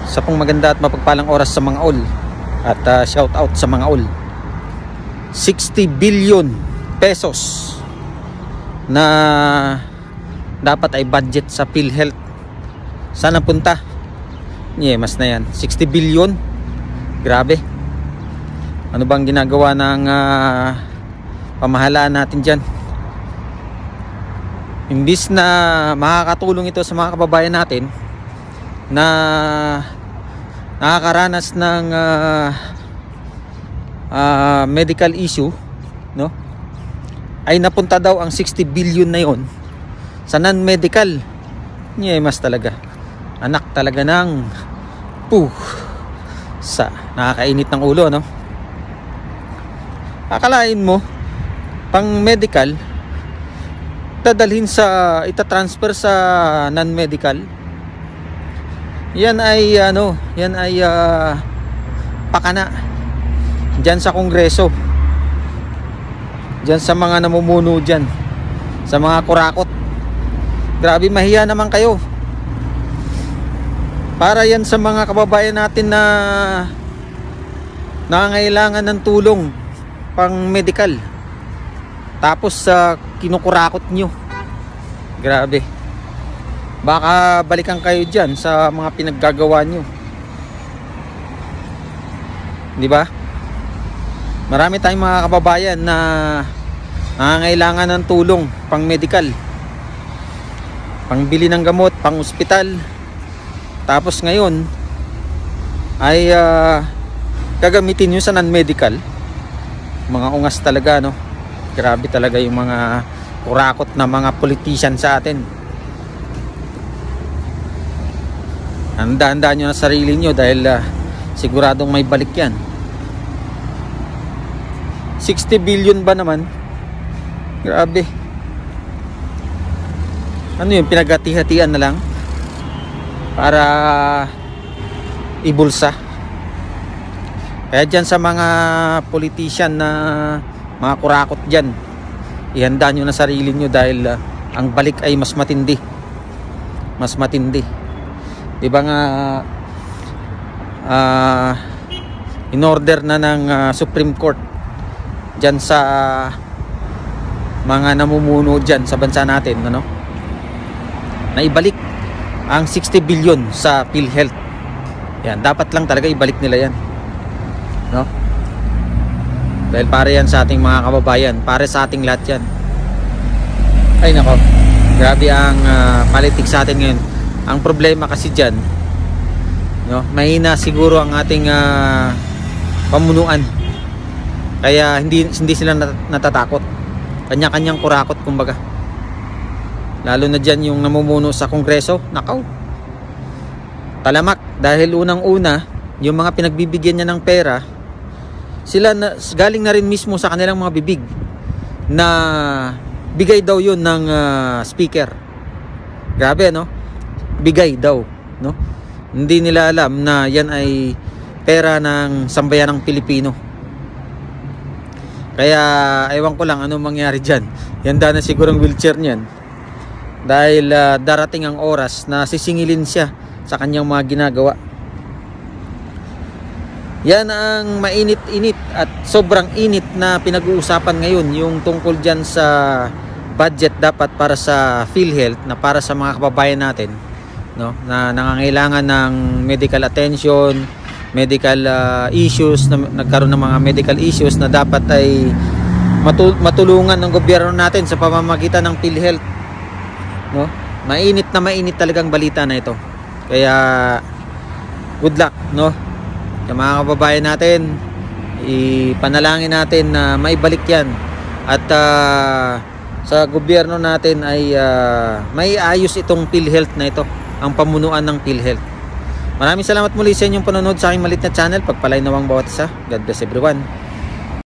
Sa pong maganda at mapagpalang oras sa mga all. At shout out sa mga all. 60 billion pesos na dapat ay budget sa PhilHealth. Saan ang punta? Mas na yan. 60 billion. Grabe. Ano bang ginagawa ng pamahalaan natin dyan? Imbis na makakatulong ito sa mga kababayan natin na nakakaranas ng medical issue, no? Ay napunta daw ang 60 billion na yon sa non-medical. Mas talaga anak talaga ng sa nakakainit ng ulo, no? Akalain mo pang medical dadalhin sa itatransfer sa non-medical. Yan ay pakana diyan sa Kongreso, diyan sa mga namumuno diyan, sa mga kurakot. Grabe, mahiya naman kayo. Para yan sa mga kababayan natin na nangangailangan ng tulong pang medical, tapos kinukurakot nyo. Grabe. Baka balikan kayo dyan sa mga pinaggagawa nyo, di ba? Marami tayong mga kababayan na nangangailangan ng tulong pang medical, pangbili ng gamot, pang ospital. Tapos ngayon ay gagamitin nyo sa non-medical. Mga ungas talaga, no? Grabe talaga yung mga kurakot na mga politician sa atin. Handa-handa nyo na sarili nyo dahil siguradong may balik yan. 60 billion ba naman? Grabe. Ano yun, pinagati-hatian na lang para ibulsa. Kaya dyan sa mga politician na mga kurakot dyan, ihanda nyo na sarili nyo dahil ang balik ay mas matindi. Mas matindi. Diba nga in order na ng Supreme Court dyan sa mga namumuno dyan sa bansa natin, ano? Na ibalik ang 60 billion sa PhilHealth. Yan, dapat lang talaga ibalik nila yan, no? Dahil para yan sa ating mga kababayan, para sa ating lahat yan. Ay nako, grabe ang politics sa atin ngayon. Ang problema kasi dyan, no, mahina siguro ang ating pamunuan. Kaya hindi sila natatakot. Kanya-kanyang kurakot kumbaga. Lalo na dyan yung namumuno sa Kongreso. Nakaw, talamak. Dahil unang-una, yung mga pinagbibigyan niya ng pera, sila galing na rin mismo sa kanilang mga bibig na bigay daw yun ng speaker. Grabe, no? Bigay daw, no? Hindi nila alam na yan ay pera ng sambayanang Pilipino. Kaya ewan ko lang anong mangyari dyan. Handa na sigurong wheelchair niyan. Dahil darating ang oras na sisingilin siya sa kanyang mga ginagawa. Yan ang mainit-init at sobrang init na pinag-uusapan ngayon, yung tungkol dyan sa budget dapat para sa PhilHealth, na para sa mga kababayan natin, no, na nangangailangan ng medical attention, medical issues, na nagkaroon ng mga medical issues na dapat ay matulungan ng gobyerno natin sa pamamagitan ng PhilHealth, no? Mainit na mainit talagang balita na ito. Kaya good luck, no, sa mga kababayan natin. Ipanalangin natin na maibalik yan at sa gobyerno natin ay may ayos itong PhilHealth na ito, ang pamunuan ng PhilHealth. Maraming salamat muli sa inyong panonood sa aking maliit na channel. Pagpalay nawang bawat isa. God bless everyone.